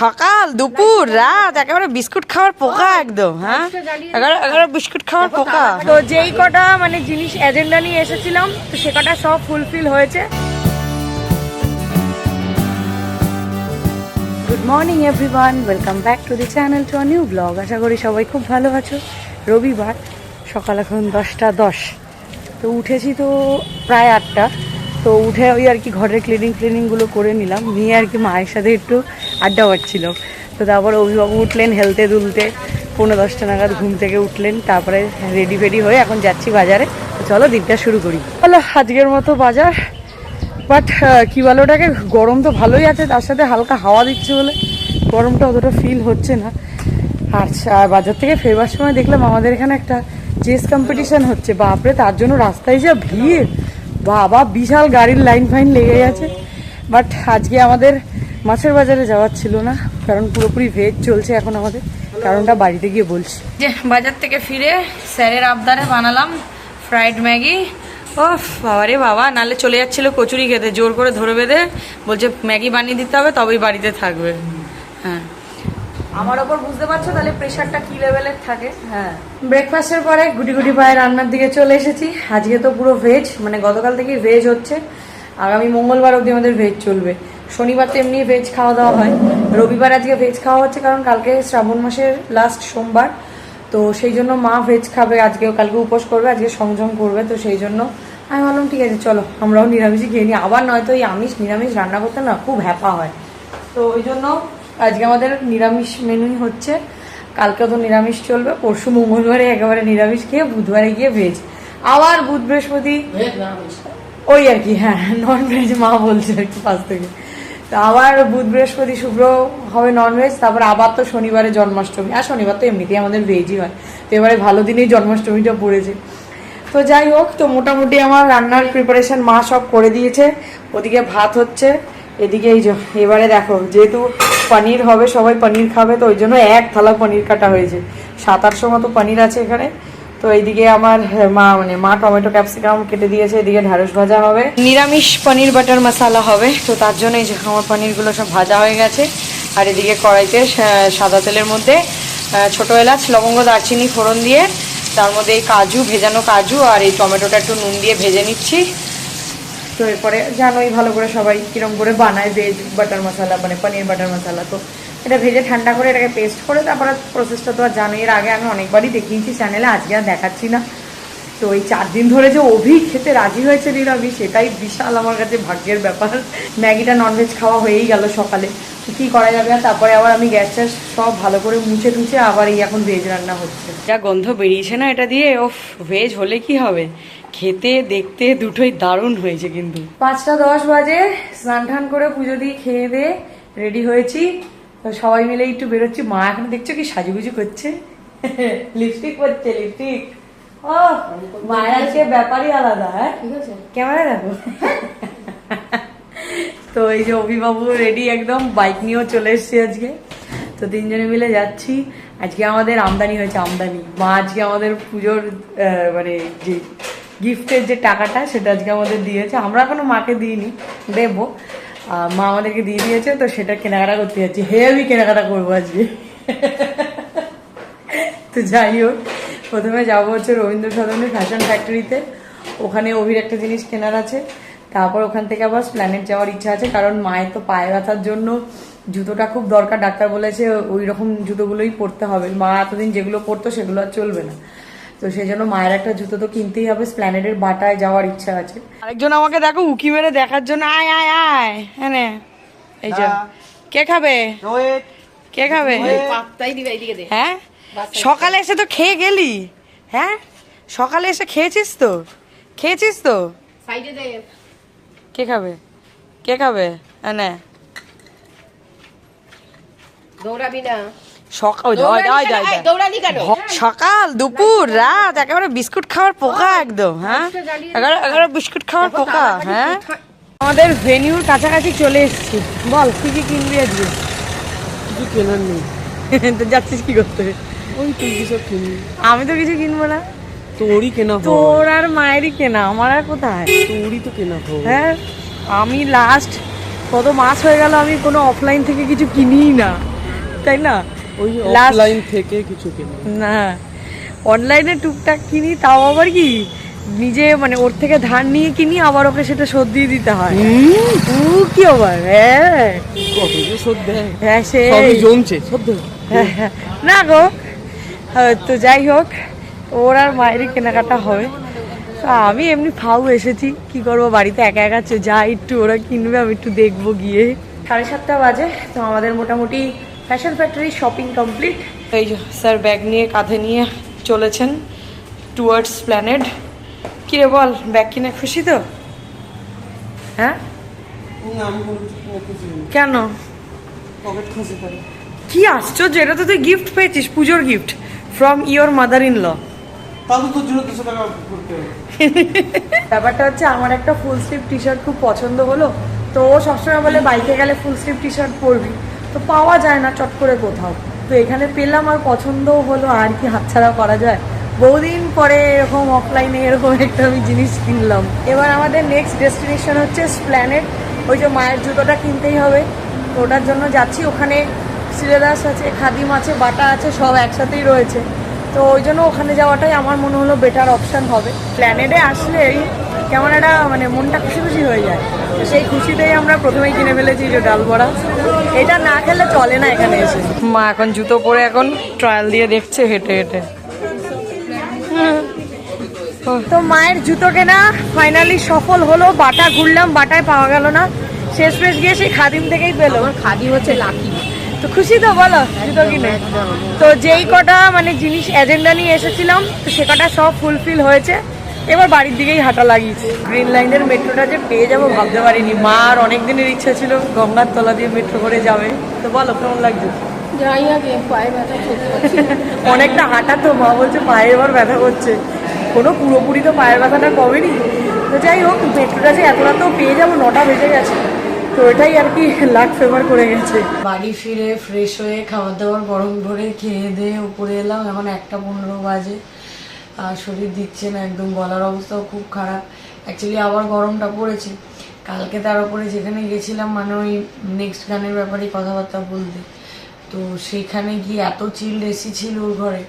সকাল দুপুর রাত একেবারে বিস্কুট খাওয়ার পোকা একদম। হ্যাঁ, একেবারে বিস্কুট খাওয়ার পোকা। তো যেই কটা মানে জিনিস এজেন্ডা নিয়ে এসেছিলাম তো সে কটা সব ফুলফিল হয়েছে। Good morning everyone, welcome back to the channel, to a new blog. আশা করি সবাই খুব ভালো আছো। রবিবার সকাল এখন 10:10। তো উঠেছি তো প্রায় 8টা। তো উঠে ওই আর কি ঘরের ক্লিনিংগুলো করে নিলাম, নিয়ে আর কি মায়ের সাথে একটু আড্ডা মারছিল। তো তারপরে অভিভাবক উঠলেন হেলতে দুলতে, 9:10 নাগাদ ঘুম থেকে উঠলেন। তারপরে রেডি ফেডি হয়ে এখন যাচ্ছি বাজারে। তো চলো দিনটা শুরু করি। বলো আজকের মতো বাজার, বাট কী বলো ওটাকে, গরম তো ভালোই আছে, তার সাথে হালকা হাওয়া দিচ্ছে বলে গরমটা অতটা ফিল হচ্ছে না। আচ্ছা, বাজার থেকে ফেরবার সময় দেখলাম আমাদের এখানে একটা চেস কম্পিটিশান হচ্ছে। বাপরে, তার জন্য রাস্তায় যা ভিড়, বাবা বিশাল গাড়ির লাইন ফাইন লেগে গেছে। বাট আজকে আমাদের মাছের বাজারে যাওয়ার ছিল না, কারণ পুরোপুরি ভেজ চলছে এখন আমাদের। কারণটা বাড়িতে গিয়ে বলছি। যে বাজার থেকে ফিরে স্যারের আবদারে বানালাম ফ্রাইড ম্যাগি। ও বাবা রে বাবা, নাহলে চলে যাচ্ছিল কচুরি খেতে, জোর করে ধরে বেঁধে বলছে ম্যাগি বানিয়ে দিতে হবে তবেই বাড়িতে থাকবে। হ্যাঁ, আমার ওপর বুঝতে পারছো তাহলে প্রেশারটা কি লেভেলের থাকে। হ্যাঁ, ব্রেকফাস্টের পরে গুটি গুটি পায়ে রান্নার দিকে চলে এসেছি। আজকে তো পুরো ভেজ, মানে গতকাল থেকেই ভেজ হচ্ছে। আগামী মঙ্গলবার অবধি আমাদের ভেজ চলবে। শনিবার তো এমনি ভেজ খাওয়া দাওয়া হয়, রবিবার আজকে ভেজ খাওয়া হচ্ছে কারণ কালকে শ্রাবণ মাসের লাস্ট সোমবার। তো সেই জন্য মা ভেজ খাবে আজকেও, কালকে উপোস করবে, আজকে সংযম করবে। তো সেই জন্য আমি বললাম ঠিক আছে চলো আমরাও নিরামিষই খেয়ে নিই। আবার নয়তো এই আমিষ নিরামিষ রান্না করতে না খুব হ্যাপা হয়। তো ওই জন্য আজকে আমাদের নিরামিষ মেনুই হচ্ছে। কালকেও তো নিরামিষ চলবে, পরশু মঙ্গলবারে একেবারে নিরামিষ খেয়ে বুধবারে গিয়ে ভেজ, আবার বুধ বৃহস্পতি ওই আর কি। হ্যাঁ, নন ভেজ মা বলছে আর কি পাশ থেকে। তো আবার বুধ বৃহস্পতি শুক্র হবে ননভেজ, তারপর আবার তো শনিবারে জন্মাষ্টমী। আর শনিবার তো এমনিতেই আমাদের ভেজই হয়। তো এবারে ভালো দিনেই জন্মাষ্টমীটা পড়েছে। তো যাই হোক, তো মোটামুটি আমার রান্নার প্রিপারেশন মা সব করে দিয়েছে। ওদিকে ভাত হচ্ছে, এদিকে এই যে এবারে দেখো যেহেতু পনির হবে, সবাই পনির খাবে, তো ওই জন্য এক থালা পনির কাটা হয়েছে। 700-800 মতো পনির আছে এখানে। তো এইদিকে আমার মা টমেটো ক্যাপসিকাম কেটে দিয়েছে, এদিকে ঢ্যাঁড়স ভাজা হবে, নিরামিষ পনির বাটার মশলা হবে। তো তার জন্য এই যে আমার পনিরগুলো সব ভাজা হয়ে গেছে। আর এদিকে কড়াইতে সাদা তেলের মধ্যে ছোটো এলাচ লবঙ্গ দারচিনি ফোড়ন দিয়ে তার মধ্যে এই কাজু, ভেজানো কাজু আর এই টমেটোটা একটু নুন দিয়ে ভেজে নিচ্ছি। তো এরপরে জানোই ভালো করে সবাই কিরম করে বানায় ভেজ বাটার মশলা, মানে পনির বাটার মশলা। তো এটা ভেজে ঠান্ডা করে এটাকে পেস্ট করে তারপরে প্রসেসটা তো আর জানোই, এর আগে আমি অনেকবারই দেখিয়েছি চ্যানেলে, আজকে আর দেখাচ্ছি না। তো এই 4 দিন ধরে যে অভি খেতে রাজি হয়েছে নিরামিষ, সেটাই বিশাল আমার কাছে ভাগ্যের ব্যাপার। ম্যাগিটা ননভেজ খাওয়া হয়েই গেল সকালে, তো কী করা যাবে। আর তারপরে আবার আমি গ্যাস ট্যাস সব ভালো করে মুছে টুছে আবার এই এখন ভেজ রান্না হচ্ছে। যা গন্ধ বেরিয়েছে না এটা দিয়ে, ও ভেজ হলে কি হবে, খেতে দেখতে দুটোই দারুণ হয়েছে। কিন্তু 5:10 বাজে, স্নান টান করে পুজো দিয়ে খেয়ে দিয়ে রেডি হয়েছি। তো সবাই মিলে একটু বেরোচ্ছি। মা এখন দেখছো কি সাজুগুজু করছে, লিপস্টিক পরছে, লিপস্টিক। ও মায়ের আজকে ব্যাপারই আলাদা। হ্যাঁ, ক্যামেরা দেখো। তো এই যে অভিবাবু রেডি একদম, বাইক নিয়েও চলে এসছি আজকে। তো 3 জনে মিলে যাচ্ছি। আজকে আমাদের আমদানি হয়েছে, আমদানি। মা আজকে আমাদের পুজোর মানে যে গিফটের যে টাকাটা সেটা আজকে আমাদের দিয়েছে। আমরা এখনো মাকে দিইনি, দেবো। মা আমাদেরকে দিয়ে দিয়েছে, তো সেটা কেনাকাটা করতে যাচ্ছি। হেভি কেনাকাটা করবো আজকে। তো যাই হোক, প্রথমে যাবো হচ্ছে রবীন্দ্র সদনের ফ্যাশন ফ্যাক্টরিতে। ওখানে অভির একটা জিনিস কেনার আছে। তারপর ওখান থেকে আবার প্ল্যানেট যাওয়ার ইচ্ছা আছে, কারণ মায়ের তো পায়ে ব্যথার জন্য জুতোটা খুব দরকার। ডাক্তার বলেছে ওই রকম জুতোগুলোই পরতে হবে। মা এতদিন যেগুলো পরতো সেগুলো আর চলবে না। তো সেই জন্য মায়ের একটা জুতো তো কিনতেই হবে। প্ল্যানেটের বাটায় যাওয়ার ইচ্ছা আছে। আরেকজন আমাকে দেখো উকি মেরে দেখার জন্য, আয় আয় আয়। হ্যাঁ, এই যে কে খাবে, কে খাবে? হ্যাঁ, সকালে এসে তো খেয়ে গেলি। হ্যাঁ, সকালে এসে খেয়েছিস তো, খেয়েছিস তো। কে খাবে, কে খাবে? হ্যাঁ, সকাল দুপুর রাত একেবারে বিস্কুট খাওয়ার পোকা একদম। হ্যাঁ, একেবারে বিস্কুট খাওয়ার পোকা। হ্যাঁ, আমাদের ভেনিউর কাছাকাছি চলে এসেছি। বল কি কি কিনবি আজকে? কিছু কেনার নেই। তো যাচ্ছিস কি করতে? ওই তুই কিছু কিনবি। আমি তো কিছু কিনবো না, তোরই কেনা। তোর আর মায়েরই কেনা, আমার আর কোথায়? তোরই তো কেনা। হ্যাঁ, আমি লাস্ট কত মাস হয়ে গেল আমি কোনো অফলাইন থেকে কিছু কিনিই না। তাই না? ওই Last- অফলাইন থেকে কিছু কিনি না, অনলাইনে টুকটাক কিনি, তাও আবার কি নিজে মানে ওর থেকে ধার নিয়ে কিনি, আবার ওকে সেটা শোধ দিয়ে দিতে হয়। কি আবার, হ্যাঁ কত যে শোধ দেয়, হ্যাঁ সে সবই জমছে শোধ দেয়। না গো, তো যাই হোক, ওর আর মায়েরই কেনাকাটা হবে। তো আমি এমনি ফাউ এসেছি, কি করবো, বাড়িতে একা একা যা একটু ওরা কিনবে আমি একটু দেখবো গিয়ে। 7:30 বাজে, তো আমাদের মোটামুটি ফ্যাশন ফ্যাক্টরি শপিং কমপ্লিট। এই যে স্যার ব্যাগ নিয়ে কাঁধে নিয়ে চলেছেন টুয়ার্ডস প্ল্যানেড। কি রে বল, ব্যাগ কিনে খুশি তো? হ্যাঁ কেন, পকেট খুঁজে পাই। কি আশ্চর্য, এটা তো তুই গিফট পেয়েছিস, পুজোর gift from your mother in law. তাহলে তো 200 টাকা করতে হবে। ব্যাপারটা হচ্ছে আমার একটা ফুল স্লিভ টি শার্ট খুব পছন্দ হলো, তো ও সবসময় বলে বাইকে গেলে ফুল স্লিভ টি শার্ট পরবি, তো পাওয়া যায় না চট করে কোথাও, তো এখানে পেলাম আর পছন্দও হলো, আর কি হাতছাড়া করা যায়। বহুদিন পরে এরকম অফলাইনে এরকম একটা আমি জিনিস কিনলাম। এবার আমাদের নেক্সট ডেস্টিনেশন হচ্ছে স্প্ল্যানেড। ওই যে মায়ের জুতোটা কিনতেই হবে, তো ওটার জন্য যাচ্ছি। ওখানে সিলেদাস আছে, খাদিম আছে, বাটা আছে, সব একসাথেই রয়েছে, তো ওই জন্য ওখানে যাওয়াটাই আমার মনে হলো বেটার অপশান হবে। প্ল্যানেডে আসলেই কেমন একটা মানে মনটা খুশি খুশি হয়ে যায়, তো সেই খুশিতেই আমরা প্রথমেই কিনে ফেলেছি যে ডাল বড়া। এটা না খেলে চলে না এখানে এসে। মা এখন জুতো পরে এখন ট্রায়াল দিয়ে দেখছে হেঁটে হেঁটে। তো মায়ের জুতো কেনা ফাইনালি সফল হলো। বাটা ঘুরলাম, বাটায় পাওয়া গেল না, শেষ পেশ গিয়ে সেই খাদিম থেকেই পেলো। খাদি হচ্ছে লাকি। তো খুশি তো বলো জুতো কিনে? তো যেই কটা মানে জিনিস এজেন্ডা নিয়ে এসেছিলাম, তো সে কটা সব ফুলফিল হয়েছে। এবার বাড়ির দিকেই হাঁটা লাগিয়েছে। গ্রিন লাইনের মেট্রোটা যে পেয়ে যাবো ভাবতে পারিনি। মা আর অনেক দিনের ইচ্ছা ছিল গঙ্গার তলা দিয়ে মেট্রো করে যাবে। তো বলো কেমন লাগছে? যাই আগে পায়ে ব্যথা করছে। অনেকটা হাঁটা তো, মা বলছে পায়ে এবার ব্যথা করছে, কোনো পুরোপুরি তো পায়ের ব্যথাটা কমেনি। তো যাই হোক, মেট্রোটা যে এত রাতেও পেয়ে যাবো, 9টা বেজে গেছে, তো এটাই আর কি লাক ফেভার করে গেছে। বাড়ি ফিরে ফ্রেশ হয়ে খাবার দাবার গরম করে খেয়ে দিয়ে উপরে এলাম। এখন 1:15 বাজে, আর শরীর দিচ্ছে না একদম, গলার অবস্থাও খুব খারাপ। অ্যাকচুয়ালি আবার গরমটা পড়েছে কালকে, তার উপরে যেখানে গেছিলাম মানে ওই নেক্সট গানের ব্যাপারে কথাবার্তা বলতে, তো সেইখানে গিয়ে এত চিল্ড এসি ছিল ওর ঘরে,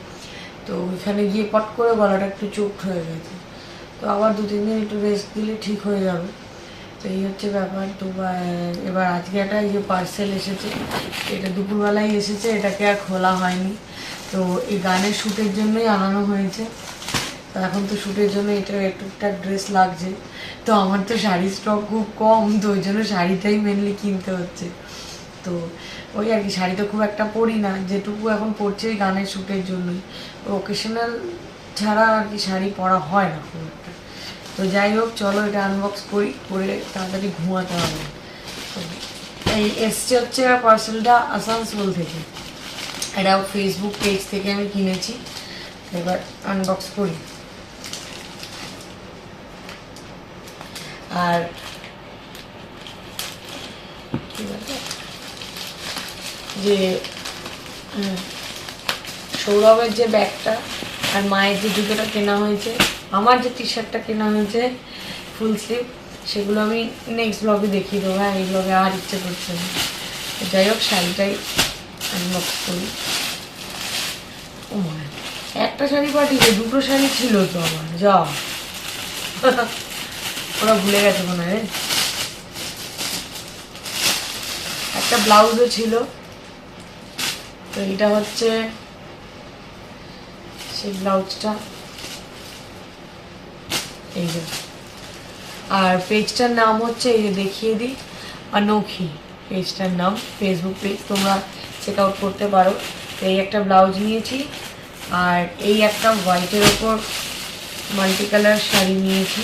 তো ওইখানে গিয়ে পট করে গলাটা একটু চোট হয়ে গেছে। তো আবার 2-3 দিন একটু রেস্ট দিলে ঠিক হয়ে যাবে। তো এই হচ্ছে ব্যাপার। তো এবার আজকে একটা এই যে পার্সেল এসেছে, এটা দুপুরবেলায় এসেছে, এটাকে আর খোলা হয়নি। তো এই গানের শ্যুটের জন্যই আনানো হয়েছে। তো এখন তো শ্যুটের জন্য এটা টুকটাক ড্রেস লাগছে। তো আমার তো শাড়ির স্টক খুব কম, তো ওই জন্য শাড়িটাই মেনলি কিনতে হচ্ছে। তো ওই আর কি, শাড়ি তো খুব একটা পরি না, যেটুকু এখন পরছি ওই গানের শ্যুটের জন্যই। ওকেশনাল ছাড়া আর কি শাড়ি পরা হয় না খুব একটা। তো যাই হোক, চলো এটা আনবক্স করি, করে তাড়াতাড়ি ঘুমাতে হবে। তো এই এসছে হচ্ছে পার্সেলটা আসানসোল থেকে, এটা ফেসবুক পেজ থেকে আমি কিনেছি। এবার আনবক্স করি। আর যে সৌরভের যে ব্যাগটা আর মায়ের যে জুতোটা কেনা হয়েছে, আমার যে টি শার্টটা কেনা হয়েছে ফুল স্লিভ, সেগুলো আমি নেক্সট ব্লগে দেখিয়ে দেবো। হ্যাঁ, এই ব্লগে আর ইচ্ছে করছে না। যাই হোক, শাড়িটাই আনবক্স করি। ও মা, একটা শাড়ি পাঠিয়েছে, 2টো শাড়ি ছিল তো আমার, যা ওরা ভুলে গেছে মনে হয়। একটা ব্লাউজও ছিল, তো এটা হচ্ছে সেই ব্লাউজটা, এই যে। আর পেজটার নাম হচ্ছে, এই যে দেখিয়ে দিই, অনোখি পেজটার নাম, ফেসবুক পেজ, তোমরা চেক আউট করতে পারো। তো এই একটা ব্লাউজ নিয়েছি, আর এই একটা হোয়াইটের ওপর মাল্টি কালার শাড়ি নিয়েছি।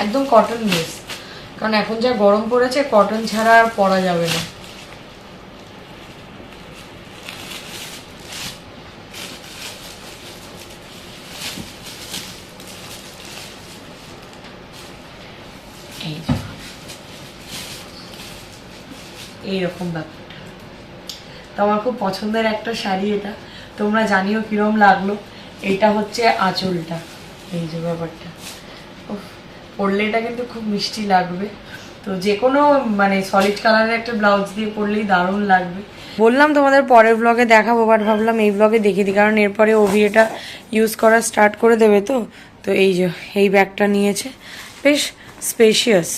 একদম কটন বেস, কারণ এখন যা গরম পড়েছে, কটন ছাড়া আর পরা যাবে না। এইরকম ব্যাপারটা, তো আমার খুব পছন্দের একটা শাড়ি এটা। তোমরা জানিও কিরম লাগলো। এটা হচ্ছে আঁচলটা, এই যে ব্যাপারটা, পরলে এটা কিন্তু খুব মিষ্টি লাগবে। তো যে কোনো মানে সলিড কালারের একটা ব্লাউজ দিয়ে পরলেই দারুণ লাগবে। বললাম তোমাদের পরের ব্লগে দেখাবো, বাট ভাবলাম এই ব্লগে দেখিয়ে দিই, কারণ এরপরে অভি এটা ইউজ করা স্টার্ট করে দেবে। তো এই যে এই ব্যাগটা নিয়েছে, বেশ স্পেশিয়াস।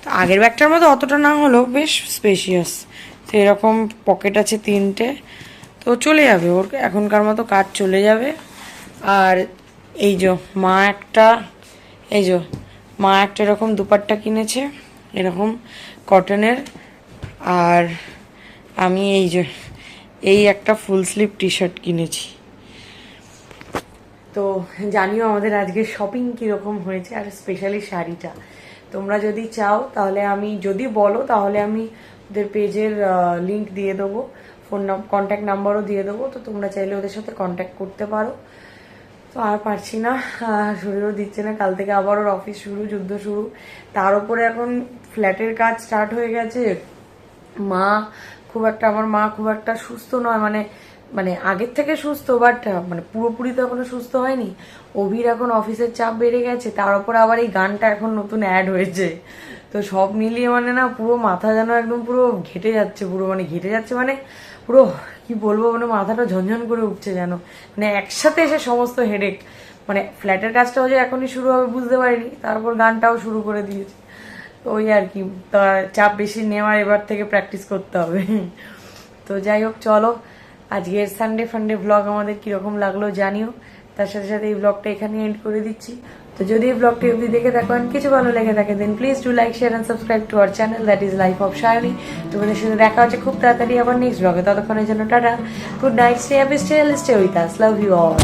তো আগের ব্যাগটার মতো অতটা না হলেও বেশ স্পেশিয়াস। তো এরকম পকেট আছে 3টে, তো চলে যাবে ওর এখনকার মতো কাজ চলে যাবে। আর এই যে মা একটা এরকম দুপাট্টা কিনেছে, এরকম কটনের। আর আমি এই একটা ফুল স্লিভ টি শার্ট কিনেছি। তো জানিও আমাদের আজকে শপিং কীরকম হয়েছে, আর স্পেশালি শাড়িটা। তোমরা যদি চাও তাহলে যদি বলো তাহলে আমি ওদের পেজের লিংক দিয়ে দেবো, কন্ট্যাক্ট নাম্বারও দিয়ে দেবো। তো তোমরা চাইলে ওদের সাথে কন্ট্যাক্ট করতে পারো। তো আর পারছি না, শরীরও দিচ্ছে না। কাল থেকে আবার ওর অফিস শুরু, যুদ্ধ শুরু। তার উপরে এখন ফ্ল্যাটের কাজ স্টার্ট হয়ে গেছে। আমার মা খুব একটা সুস্থ নয়, মানে আগের থেকে সুস্থ, বাট মানে পুরোপুরি তো এখনো সুস্থ হয়নি। অভির এখন অফিসের চাপ বেড়ে গেছে, তার উপর আবার এই গানটা এখন নতুন অ্যাড হয়েছে। তো সব মিলিয়ে মানে না পুরো মাথা যেন একদম পুরো ঘেটে যাচ্ছে, মানে পুরো কি বলবো, মানে মাথাটা ঝনঝন করে উঠছে যেন। মানে একসাথে এসে সমস্ত হেডেক, মানে ফ্ল্যাটের কাজটাও যে এখনই শুরু হবে বুঝতে পারিনি, তারপর গানটাও শুরু করে দিয়েছে। তো ওই আর কি, চাপ বেশি নেওয়ার এবার থেকে প্র্যাকটিস করতে হবে। তো যাই হোক, চলো আজকের সানডে ফান্ডে ব্লগ আমাদের কিরকম লাগলো জানিও। তার সাথে সাথে এই ব্লগটা এখানে এন্ড করে দিচ্ছি। তো যদি এই ব্লগটি অবধি দেখে থাকেন, কিছু ভালো লেগে থাকে, then please do like, share and subscribe to our channel, that is life of Sayani. তোমাদের সাথে দেখা হচ্ছে খুব তাড়াতাড়ি আবার নেক্সট ব্লগে। ততক্ষণের জন্য টাটা, good night, stay happy, stay with us, love you all.